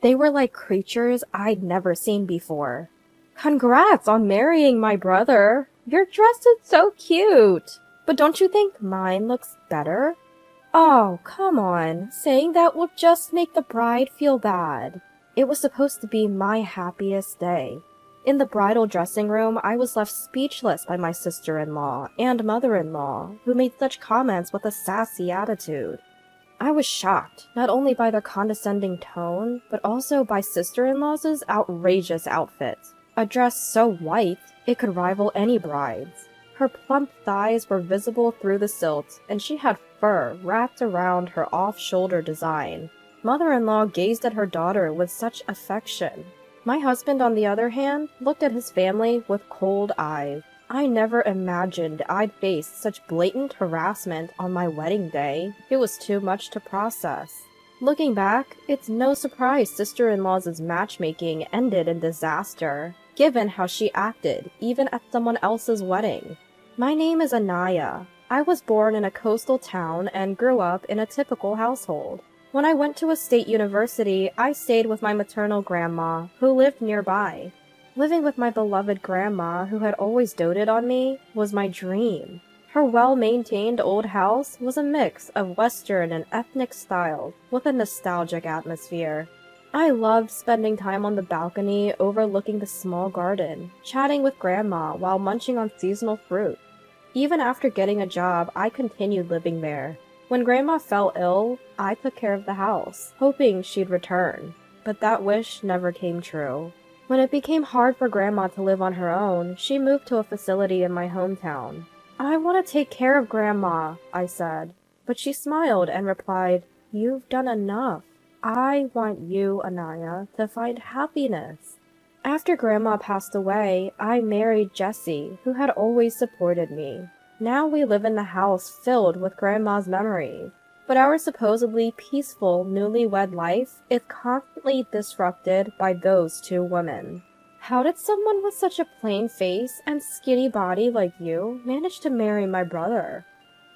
They were like creatures I'd never seen before. Congrats on marrying my brother. Your dress is so cute. But don't you think mine looks better? Oh, come on. Saying that will just make the bride feel bad. It was supposed to be my happiest day. In the bridal dressing room, I was left speechless by my sister-in-law and mother-in-law, who made such comments with a sassy attitude. I was shocked, not only by their condescending tone, but also by sister-in-law's outrageous outfit. A dress so white, it could rival any bride's. Her plump thighs were visible through the silt, and she had fur wrapped around her off-shoulder design. Mother-in-law gazed at her daughter with such affection. My husband, on the other hand, looked at his family with cold eyes. I never imagined I'd face such blatant harassment on my wedding day. It was too much to process. Looking back, it's no surprise sister-in-law's matchmaking ended in disaster, given how she acted, even at someone else's wedding. My name is Anaya. I was born in a coastal town and grew up in a typical household. When I went to a state university, I stayed with my maternal grandma, who lived nearby. Living with my beloved grandma, who had always doted on me, was my dream. Her well-maintained old house was a mix of Western and ethnic styles, with a nostalgic atmosphere. I loved spending time on the balcony overlooking the small garden, chatting with Grandma while munching on seasonal fruit. Even after getting a job, I continued living there. When Grandma fell ill, I took care of the house, hoping she'd return. But that wish never came true. When it became hard for Grandma to live on her own, she moved to a facility in my hometown. "I want to take care of Grandma," I said. But she smiled and replied, "You've done enough. I want you, Anaya, to find happiness." After Grandma passed away, I married Jesse, who had always supported me. Now we live in the house filled with Grandma's memories. But our supposedly peaceful newlywed life is constantly disrupted by those two women. How did someone with such a plain face and skinny body like you manage to marry my brother?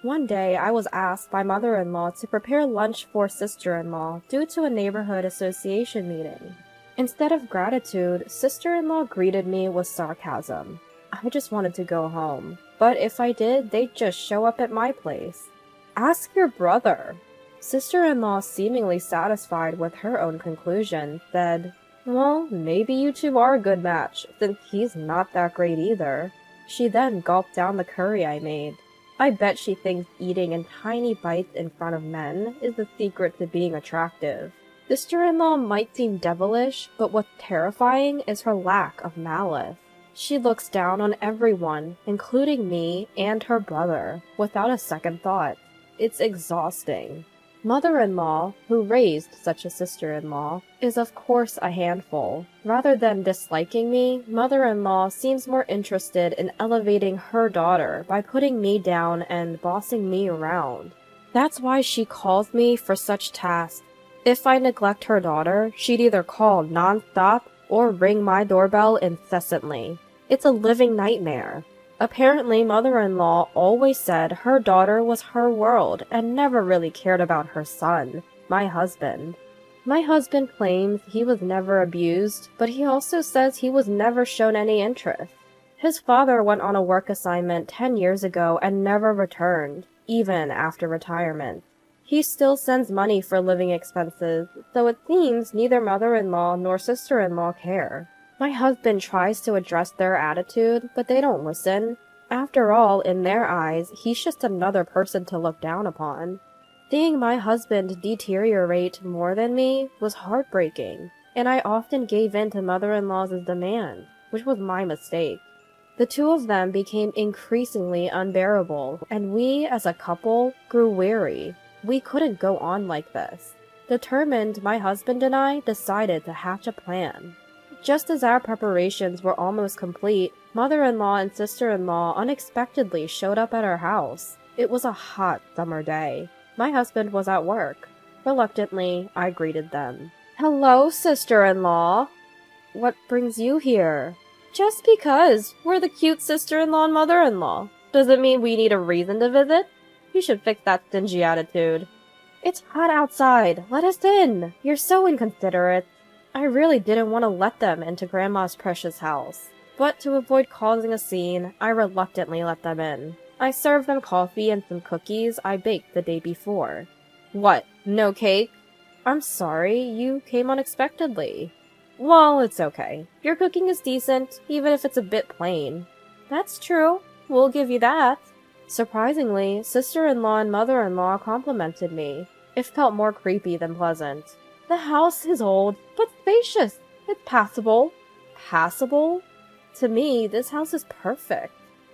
One day I was asked by mother-in-law to prepare lunch for sister-in-law due to a neighborhood association meeting. Instead of gratitude, sister-in-law greeted me with sarcasm. I just wanted to go home, but if I did, they'd just show up at my place. "Ask your brother." Sister-in-law, seemingly satisfied with her own conclusion, said, "Well, maybe you two are a good match, since he's not that great either." She then gulped down the curry I made. I bet she thinks eating in tiny bites in front of men is the secret to being attractive. Sister-in-law might seem devilish, but what's terrifying is her lack of malice. She looks down on everyone, including me and her brother, without a second thought. It's exhausting. Mother-in-law, who raised such a sister-in-law, is of course a handful. Rather than disliking me, mother-in-law seems more interested in elevating her daughter by putting me down and bossing me around. That's why she calls me for such tasks. If I neglect her daughter, she'd either call non-stop or ring my doorbell incessantly. It's a living nightmare. Apparently, mother-in-law always said her daughter was her world and never really cared about her son, my husband. My husband claims he was never abused, but he also says he was never shown any interest. His father went on a work assignment 10 years ago and never returned, even after retirement. He still sends money for living expenses, so it seems neither mother-in-law nor sister-in-law care. My husband tries to address their attitude, but they don't listen. After all, in their eyes, he's just another person to look down upon. Seeing my husband deteriorate more than me was heartbreaking, and I often gave in to mother-in-law's demand, which was my mistake. The two of them became increasingly unbearable, and we, as a couple, grew weary. We couldn't go on like this. Determined, my husband and I decided to hatch a plan. Just as our preparations were almost complete, mother-in-law and sister-in-law unexpectedly showed up at our house. It was a hot summer day. My husband was at work. Reluctantly, I greeted them. "Hello, sister-in-law. What brings you here?" "Just because. We're the cute sister-in-law and mother-in-law. Does it mean we need a reason to visit? You should fix that stingy attitude." "It's hot outside. Let us in. You're so inconsiderate." I really didn't want to let them into Grandma's precious house, but to avoid causing a scene, I reluctantly let them in. I served them coffee and some cookies I baked the day before. What, no cake? I'm sorry, you came unexpectedly. Well, it's okay. Your cooking is decent, even if it's a bit plain. That's true. We'll give you that. Surprisingly, sister-in-law and mother-in-law complimented me. It felt more creepy than pleasant. The house is old, but spacious. It's passable. Passable? To me, this house is perfect.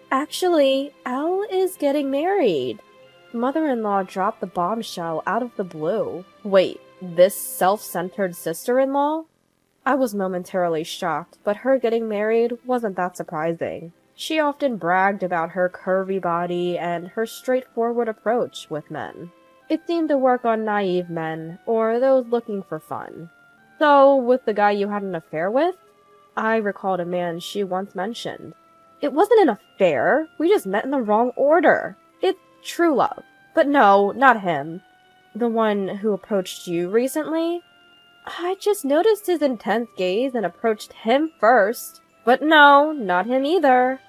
Actually, Elle is getting married. Mother-in-law dropped the bombshell out of the blue. Wait, this self-centered sister-in-law? I was momentarily shocked, but her getting married wasn't that surprising. She often bragged about her curvy body and her straightforward approach with men. It seemed to work on naive men, or those looking for fun. So, with the guy you had an affair with? I recalled a man she once mentioned. It wasn't an affair, we just met in the wrong order. It's true love. But no, not him. The one who approached you recently? I just noticed his intense gaze and approached him first. But no, not him either.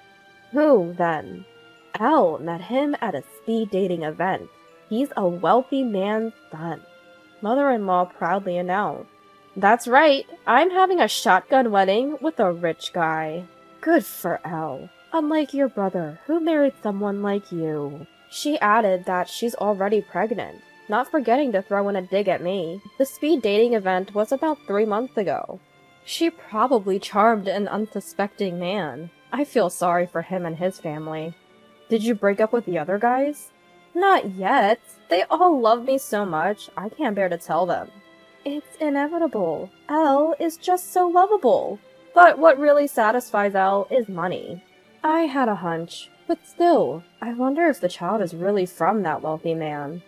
Who, then? Elle met him at a speed dating event. He's a wealthy man's son. Mother-in-law proudly announced. That's right, I'm having a shotgun wedding with a rich guy. Good for Elle. Unlike your brother, who married someone like you. She added that she's already pregnant, not forgetting to throw in a dig at me. The speed dating event was about 3 months ago. She probably charmed an unsuspecting man. I feel sorry for him and his family. Did you break up with the other guys? Not yet. They all love me so much, I can't bear to tell them. It's inevitable. Elle is just so lovable. But what really satisfies Elle is money. I had a hunch, but still, I wonder if the child is really from that wealthy man.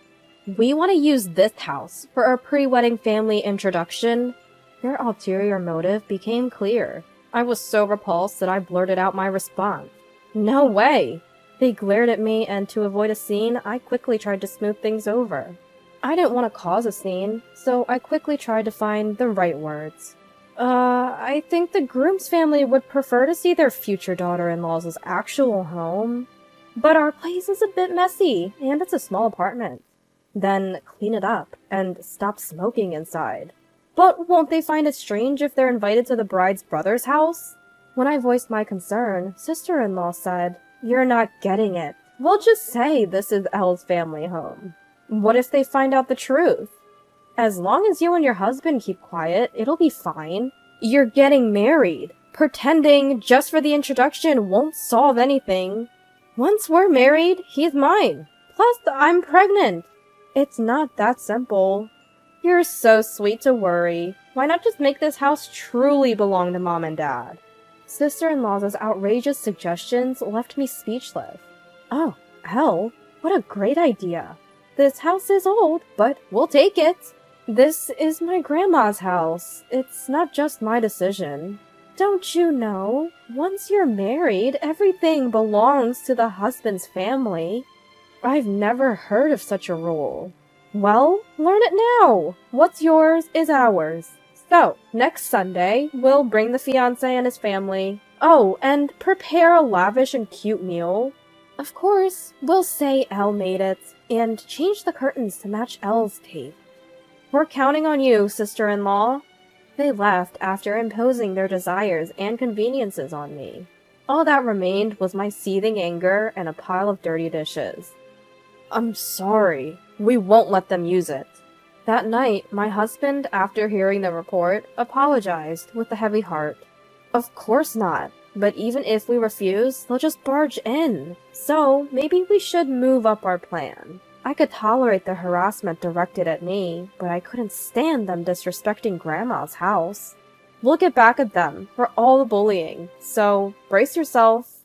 We want to use this house for our pre-wedding family introduction. Their ulterior motive became clear. I was so repulsed that I blurted out my response. No way! They glared at me, and to avoid a scene, I quickly tried to smooth things over. I didn't want to cause a scene, so I quickly tried to find the right words. I think the groom's family would prefer to see their future daughter-in-law's actual home. But our place is a bit messy, and it's a small apartment. Then clean it up, and stop smoking inside. But won't they find it strange if they're invited to the bride's brother's house? When I voiced my concern, sister-in-law said, You're not getting it. We'll just say this is Elle's family home. What if they find out the truth? As long as you and your husband keep quiet, it'll be fine. You're getting married. Pretending just for the introduction won't solve anything. Once we're married, he's mine. Plus, I'm pregnant. It's not that simple. You're so sweet to worry. Why not just make this house truly belong to Mom and Dad? Sister-in-law's outrageous suggestions left me speechless. Oh, Elle, what a great idea. This house is old, but we'll take it. This is my grandma's house. It's not just my decision. Don't you know? Once you're married, everything belongs to the husband's family. I've never heard of such a rule. Well, learn it now. What's yours is ours. So, next Sunday, we'll bring the fiancé and his family. Oh, and prepare a lavish and cute meal. Of course, we'll say Elle made it, and change the curtains to match Elle's taste. We're counting on you, sister-in-law. They left after imposing their desires and conveniences on me. All that remained was my seething anger and a pile of dirty dishes. I'm sorry. We won't let them use it. That night, my husband, after hearing the report, apologized with a heavy heart. Of course not. But even if we refuse, they'll just barge in. So, maybe we should move up our plan. I could tolerate the harassment directed at me, but I couldn't stand them disrespecting Grandma's house. We'll get back at them for all the bullying, so brace yourself.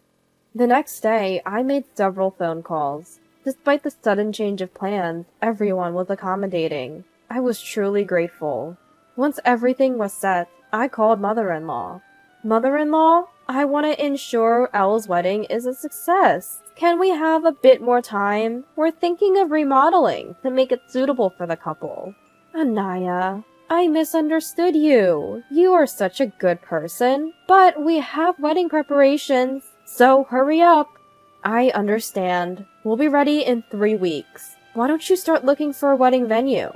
The next day, I made several phone calls. Despite the sudden change of plans, everyone was accommodating. I was truly grateful. Once everything was set, I called Mother-in-law. Mother-in-law, I want to ensure Elle's wedding is a success. Can we have a bit more time? We're thinking of remodeling to make it suitable for the couple. Anaya, I misunderstood you. You are such a good person, but we have wedding preparations, so hurry up. I understand. We'll be ready in 3 weeks. Why don't you start looking for a wedding venue?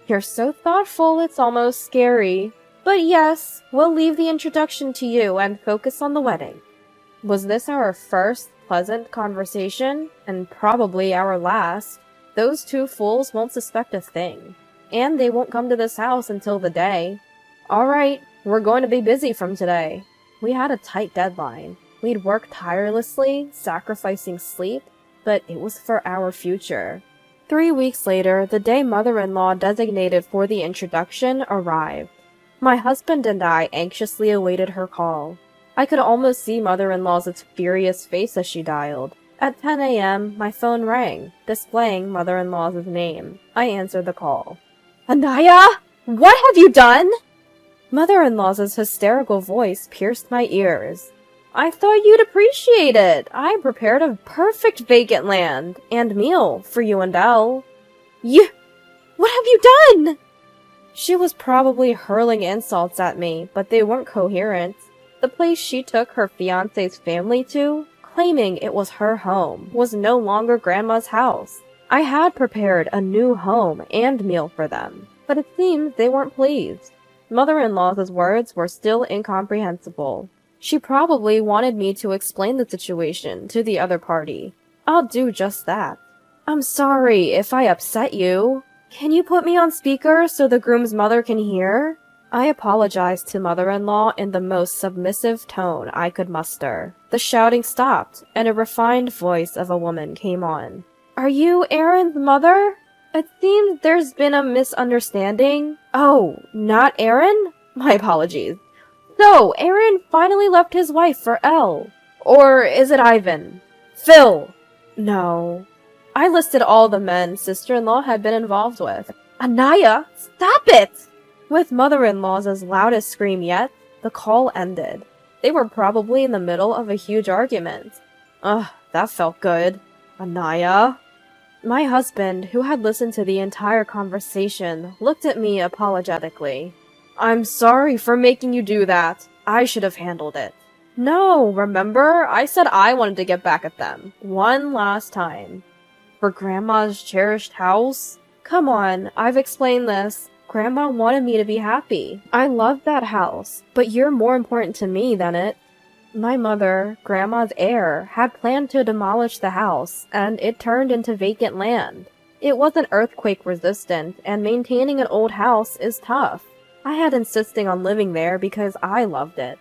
You're so thoughtful, it's almost scary. But yes, we'll leave the introduction to you and focus on the wedding. Was this our first pleasant conversation? And probably our last. Those two fools won't suspect a thing. And they won't come to this house until the day. Alright, we're going to be busy from today. We had a tight deadline. We'd worked tirelessly, sacrificing sleep, but it was for our future. 3 weeks later, the day mother-in-law designated for the introduction arrived. My husband and I anxiously awaited her call. I could almost see mother-in-law's furious face as she dialed. At 10 a.m., my phone rang, displaying mother-in-law's name. I answered the call. Anaya! What have you done? Mother-in-law's hysterical voice pierced my ears. I thought you'd appreciate it. I prepared a perfect vacant land and meal for you and Elle. What have you done? She was probably hurling insults at me, but they weren't coherent. The place she took her fiancé's family to, claiming it was her home, was no longer Grandma's house. I had prepared a new home and meal for them, but it seemed they weren't pleased. Mother-in-law's words were still incomprehensible. She probably wanted me to explain the situation to the other party. I'll do just that. I'm sorry if I upset you. Can you put me on speaker so the groom's mother can hear? I apologized to mother-in-law in the most submissive tone I could muster. The shouting stopped, and a refined voice of a woman came on. Are you Aaron's mother? It seems there's been a misunderstanding. Oh, not Aaron? My apologies. So, Aaron finally left his wife for Elle. Or is it Ivan? Phil! No. I listed all the men sister-in-law had been involved with. Anaya, stop it! With mother-in-law's loudest scream yet, the call ended. They were probably in the middle of a huge argument. Ugh, that felt good. Anaya? My husband, who had listened to the entire conversation, looked at me apologetically. I'm sorry for making you do that. I should have handled it. No, remember? I said I wanted to get back at them. One last time. For Grandma's cherished house? Come on, I've explained this. Grandma wanted me to be happy. I love that house, but you're more important to me than it. My mother, Grandma's heir, had planned to demolish the house, and it turned into vacant land. It wasn't earthquake resistant, and maintaining an old house is tough. I had insisting on living there because I loved it.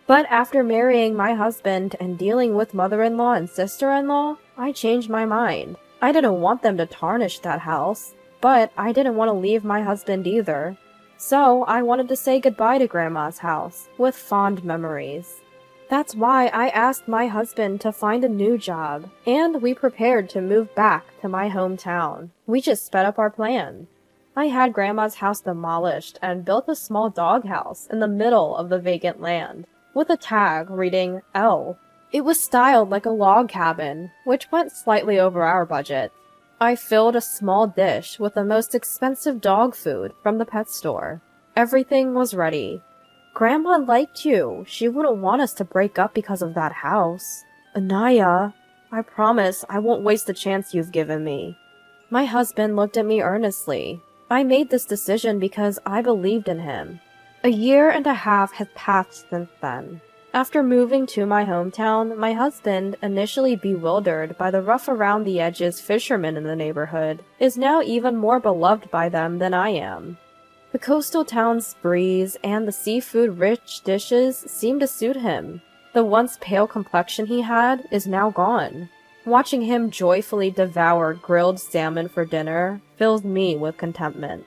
But after marrying my husband and dealing with mother-in-law and sister-in-law, I changed my mind. I didn't want them to tarnish that house, but I didn't want to leave my husband either. So I wanted to say goodbye to Grandma's house, with fond memories. That's why I asked my husband to find a new job, and we prepared to move back to my hometown. We just sped up our plan. I had Grandma's house demolished and built a small doghouse in the middle of the vacant land, with a tag reading L. It was styled like a log cabin, which went slightly over our budget. I filled a small dish with the most expensive dog food from the pet store. Everything was ready. Grandma liked you. She wouldn't want us to break up because of that house. Anaya, I promise I won't waste the chance you've given me. My husband looked at me earnestly. I made this decision because I believed in him. A year and a half has passed since then. After moving to my hometown, my husband, initially bewildered by the rough-around-the-edges fishermen in the neighborhood, is now even more beloved by them than I am. The coastal town's breeze and the seafood-rich dishes seem to suit him. The once pale complexion he had is now gone. Watching him joyfully devour grilled salmon for dinner fills me with contentment.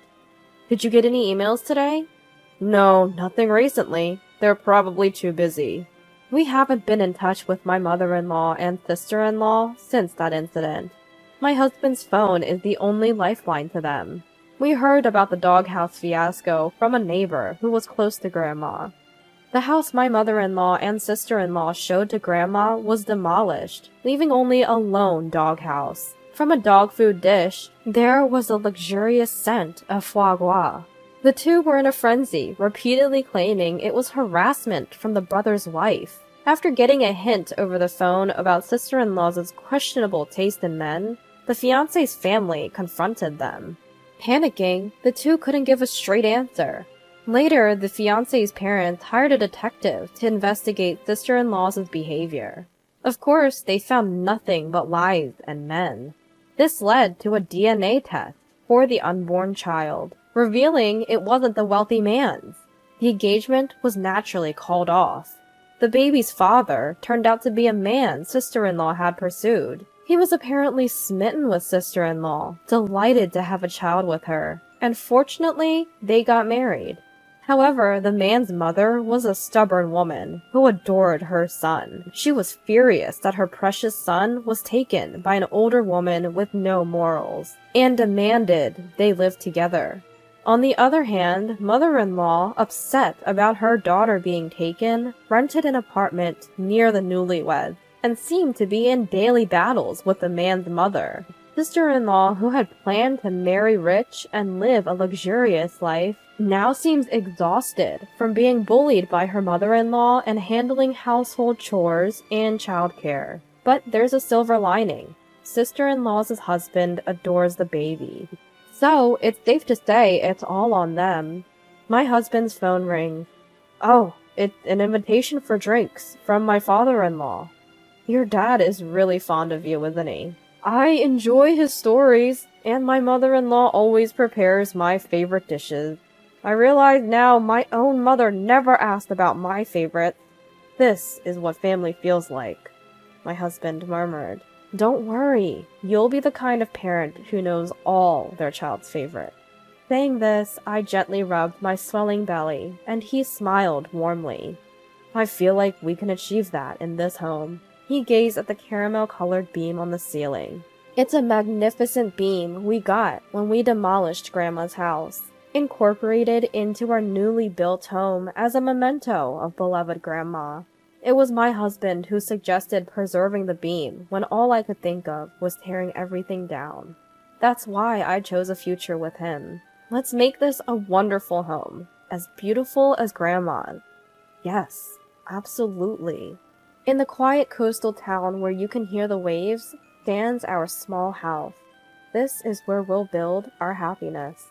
Did you get any emails today? No, nothing recently. They're probably too busy. We haven't been in touch with my mother-in-law and sister-in-law since that incident. My husband's phone is the only lifeline to them. We heard about the doghouse fiasco from a neighbor who was close to Grandma. The house my mother-in-law and sister-in-law showed to Grandma was demolished, leaving only a lone doghouse. From a dog food dish, there was a luxurious scent of foie gras. The two were in a frenzy, repeatedly claiming it was harassment from the brother's wife. After getting a hint over the phone about sister-in-law's questionable taste in men, the fiancé's family confronted them. Panicking, the two couldn't give a straight answer. Later, the fiancé's parents hired a detective to investigate sister-in-law's behavior. Of course, they found nothing but lies and men. This led to a DNA test for the unborn child, revealing it wasn't the wealthy man's. The engagement was naturally called off. The baby's father turned out to be a man sister-in-law had pursued. He was apparently smitten with sister-in-law, delighted to have a child with her, and fortunately, they got married. However, the man's mother was a stubborn woman who adored her son. She was furious that her precious son was taken by an older woman with no morals, and demanded they live together. On the other hand, mother-in-law, upset about her daughter being taken, rented an apartment near the newlyweds, and seemed to be in daily battles with the man's mother. Sister-in-law, who had planned to marry rich and live a luxurious life, now seems exhausted from being bullied by her mother-in-law and handling household chores and childcare. But there's a silver lining. Sister-in-law's husband adores the baby. So, it's safe to say it's all on them. My husband's phone rings. Oh, it's an invitation for drinks from my father-in-law. Your dad is really fond of you, isn't he? I enjoy his stories, and my mother-in-law always prepares my favorite dishes. I realize now my own mother never asked about my favorite. This is what family feels like, my husband murmured. Don't worry, you'll be the kind of parent who knows all their child's favorite. Saying this, I gently rubbed my swelling belly, and he smiled warmly. I feel like we can achieve that in this home. He gazed at the caramel-colored beam on the ceiling. It's a magnificent beam we got when we demolished Grandma's house, incorporated into our newly built home as a memento of beloved Grandma. It was my husband who suggested preserving the beam when all I could think of was tearing everything down. That's why I chose a future with him. Let's make this a wonderful home, as beautiful as Grandma's. Yes, absolutely. In the quiet coastal town where you can hear the waves, stands our small house. This is where we'll build our happiness.